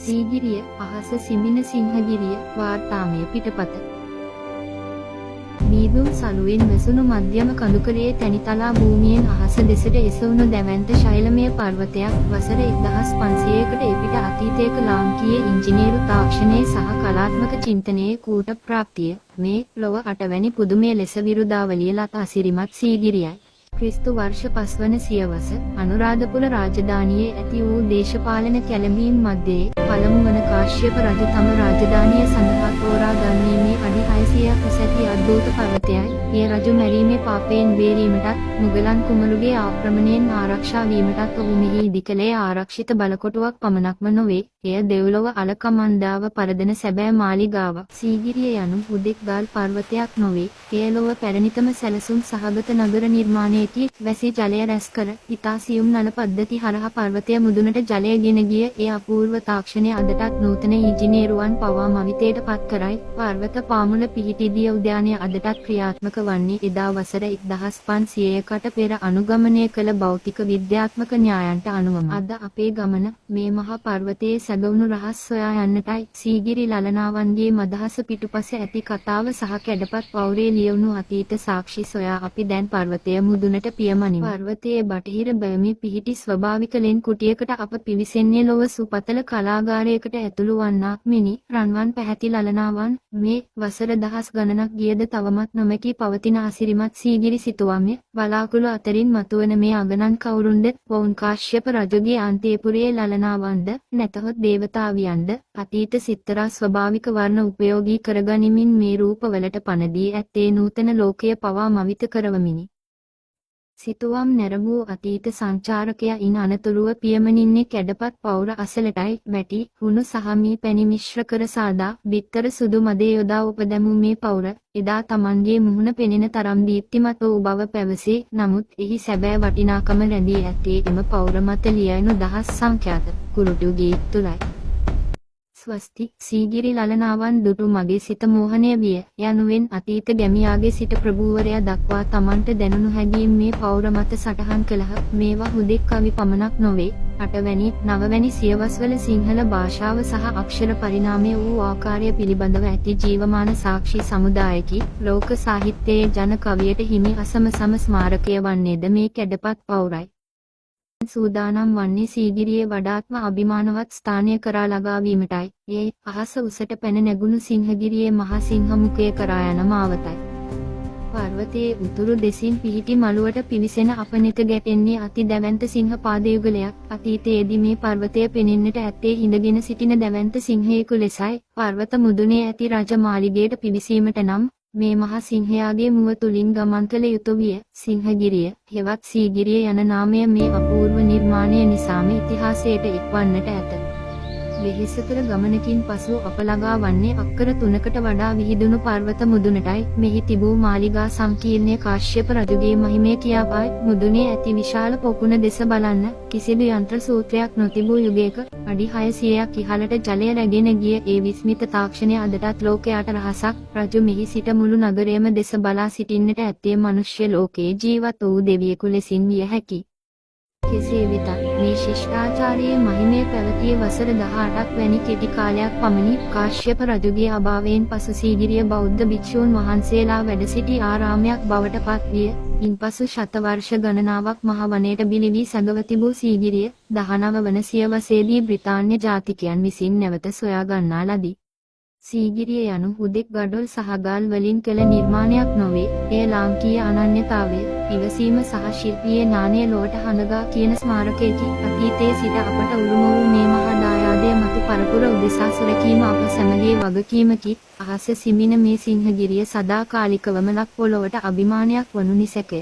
සීගිරිය අහස සිඹින සිංහගිරිය වාර්තාමය පිටපත මීදුම් සලුවෙන් වැසුණු මධ්‍යම කඳුකරයේ තැනිතලා භූමියෙන් අහස දෙසට එසවුණු දැවැන්ත ශෛලමය පර්වතයක් වසර 1500කට එපිට අතීතයක ලාංකීය ඉංජිනේරු තාක්ෂණයේ සහ කලාත්මක චින්තනයේ කූට ප්‍රාප්තිය මේ ලොව 8 වැනි පුදුමය ලෙස විරුදාවලිය ලත අසිරිමත් සීගිරියයි. ක්‍රිස්තු වර්ෂ 5 වන සියවස අනුරාධපුර රාජධානියේ ඇති වූ දේශපාලන කැළඹීම් මැද්දේ පළමු වන කාශ්‍යප රජු තම රාජධානිය සඳහා තෝරා ගන්නීමේ අඩි 600ක් උස ඇති අද්භූත පර්වතයයි. ඒ රජු මැරීමේ පාපයෙන් බේරීමටත් මුගලන් කුමරුගේ ආක්‍රමණයෙන් ආරක්ෂා වීමටත් ඔහු මෙහි ඉදිකලේ ආරක්ෂිත බලකොටුවක් පමණක්ම නොවේ. එය දෙව්ලොව අලකමන්දාව පරදන සැබෑ මාලිගාවක්. සීගිරිය යනු හුදෙක් ගල් පර්වතයක් නොවේ. එය ලොව පැරණිතම සැලසුම් සහගත නගර නිර්මාණයකි. වැසි ජලය රැස් කර ඉතා සියුම් නල පද්ධති හරහා පර්වතය මුදුනට ජලය ගෙන ගිය ඒ අපූර්ව තාක්ෂණය අදටත් නූතන ඉංජිනේරුවන් පවා මවිතයට පත් කරයි. පර්වත පාමුල පිහිටිදිය උද්‍යානය අදටත් ක්‍රියාත්මක වන්නේ එදා වසර 1500කට පෙර අනුගමනය කළ භෞතික විද්‍යාත්මක න්‍යායන්ට අනුවම. අද අපේ ගමන මේ මහා පර්වතයේ සැඟවුණු රහස් සොයා යන්නටයි. සීගිරි ලලනාවන්ගේ මදහස පිටුපස ඇති කතාව සහ කැඩපත් පෞරේ ලියවුණු අතීත සාක්ෂි සොයා අපි දැන් පර්වතය මුදුනට පියමනිමු. පර්වතයේ බටහිර බැමි පිහිටි ස්වභාවික ලෙන් කුටියකට අප පිවිසෙන්නේ ලොව සුපතල කලාගාරයකට ඇතුළු වන්නාක් මෙනි. රන්වන් පැහැති ලලනාවන් මේ වසර දහස් ගණනක් ගියද තවමත් නොමැකී පවතින අසිරිමත් සීගිරි සිතුවම්ය බලාකුළු අතරින් මතුවන මේ අගනන් කවුරුන්ද? වවුන් කාශ්‍යප රජුගේ අන්තේපුරයේ ලලනාවන්ද නැතහොත් දේවතාවියන්ද? අතීත සිත්තරා ස්වභාවික වර්ණ උපයෝගී කරගනිමින් මේ රූපවලට පණ දී ඇත්තේ නූතන ලෝකය පවා මවිත කරවමිනි. සිතුවම් නැරඹූ අතීත සංචාරකයා ඉන් අනතුරුව පියමනින්නේ කැඩපත් පවුර අසලටයි. මැටි හුණු සහ මී පැණි මිශ්‍ර කර සාදා බිත්තර සුදු මදේ යොදා උපදැමූ මේ පවුර එදා Tamanගේ මුහුණ පෙනෙන තරම් දීප්තිමත් වූ බව පැවසේ. නමුත් එහි සැබෑ වටිනාකම රැඳී ඇත්තේ එම පවුර මත ලියැවුණු දහස් සංඛ්‍යාත කුරුටු ගීත තුලයි. ස්වස්ති සීගිරි ලලනාවන් දුටු මගේ සිත මෝහනය විය යනුවෙන් අතීත ගැමියාගේ සිට ප්‍රභූවරයා දක්වා Tamanට දැනුණු හැඟීම් මේ පවුර මත සටහන් කළහ. මේවා හුදෙක් කවි පමණක් නොවේ. 8 වැනි 9 වැනි සියවස්වල සිංහල භාෂාව සහ අක්ෂර පරිණාමය වූ ආකාරය පිළිබඳව ඇති ජීවමාන සාක්ෂි සමුදායකි. ලෝක සාහිත්‍යයේ ජන කවියට හිමි අසමසම ස්මාරකය වන්නේද මේ කැඩපත් පවුරයි. සූදානම් වන්නේ සීගිරියේ වඩාත්ම අභිමානවත් ස්ථානය කරා ළඟා වීමටයි. ඒ අහස උසට පැන නැගුණු සිංහගිරියේ මහා සිංහ මුඛය කරා යන මාවතයි. පර්වතයේ උතුරු දෙසින් පිහිටි මළුවට පිවිසෙන අපනෙත ගැටෙන්නේ අති දැවැන්ත සිංහ පාදයුගලයක්. අතීතයේදී මේ පර්වතය පෙනෙන්නට ඇත්තේ හිඳගෙන සිටින දැවැන්ත සිංහයෙකු ලෙසයි. පර්වත මුදුනේ ඇති රජ මාලිගයට පිවිසීමට නම් මේ මහා සිංහයාගේ මුව තුලින් ගමන් කළ යුතු විය. සිංහගිරිය හෙවත් සීගිරිය යන නාමය මේ අපූර්ව නිර්මාණය නිසාම ඉතිහාසයට එක්වන්නට ඇත. වෙහෙසකර ගමනකින් පසු අප ළඟා වන්නේ අක්කර 3කට වඩා විහිදුණු පර්වත මුදුනටයි. මෙහි තිබූ මාලිගා සංකීර්ණය කාශ්‍යප රජුගේ මහිමය කියාපායි. මුදුනේ ඇති විශාල පොකුණ දෙස බලන්න කිසිදු යන්ත්‍ර සූත්‍රයක් නොතිබූ යුගයක අඩි 600ක් ඉහළට ජලය රැගෙන ගිය ඒ විස්මිත තාක්ෂණය අදටත් ලෝකයට රහසක්. රජු මෙහි සිට මුළු නගරයම දෙස බලා සිටින්නට ඇත්තේ මනුෂ්‍ය ලෝකයේ ජීවත් වූ දෙවියෙකු ලෙසින් විය හැකියි. කෙසේ වෙතත් මේ ශිෂ්ටාචාරයේ මහිමය පැවතිය වසර 18ක් වැනි කෙටි කාලයක් පමණි. කාශ්‍යප රජුගේ අභාවයෙන් පසු සීගිරිය බෞද්ධ භික්ෂූන් වහන්සේලා වැඩ සිටි ආරාමයක් බවට පත් විය. ඉන්පසු ශත වර්ෂ ගණනාවක් මහ වනයේට බිලි වී සැඟව තිබූ සීගිරිය 19 වන සියවසේදී බ්‍රිතාන්‍ය ජාතිකයන් විසින් නැවත සොයා ගන්නා ලදී. සීගිරිය යනු හුදෙක් ගඩොල් සහ ගල් වලින් කළ නිර්මාණයක් නොවේ. එය ලාංකීය අනන්‍යතාවය, ඉවසීම සහ ශිල්පීය ඥානය ලොවට හඳගා කියන ස්මාරකයකි. අතීතයේ සිට අපට උරුම වූ මේ මහා දායාදය මතු පරපුර උදෙසා සුරකීම අප සැමගේ වගකීමකි. අහස සිමින මේ සිංහගිරිය සදාකාලිකවම ලක් පොළොවට අභිමානයක් වනු නිසැකය.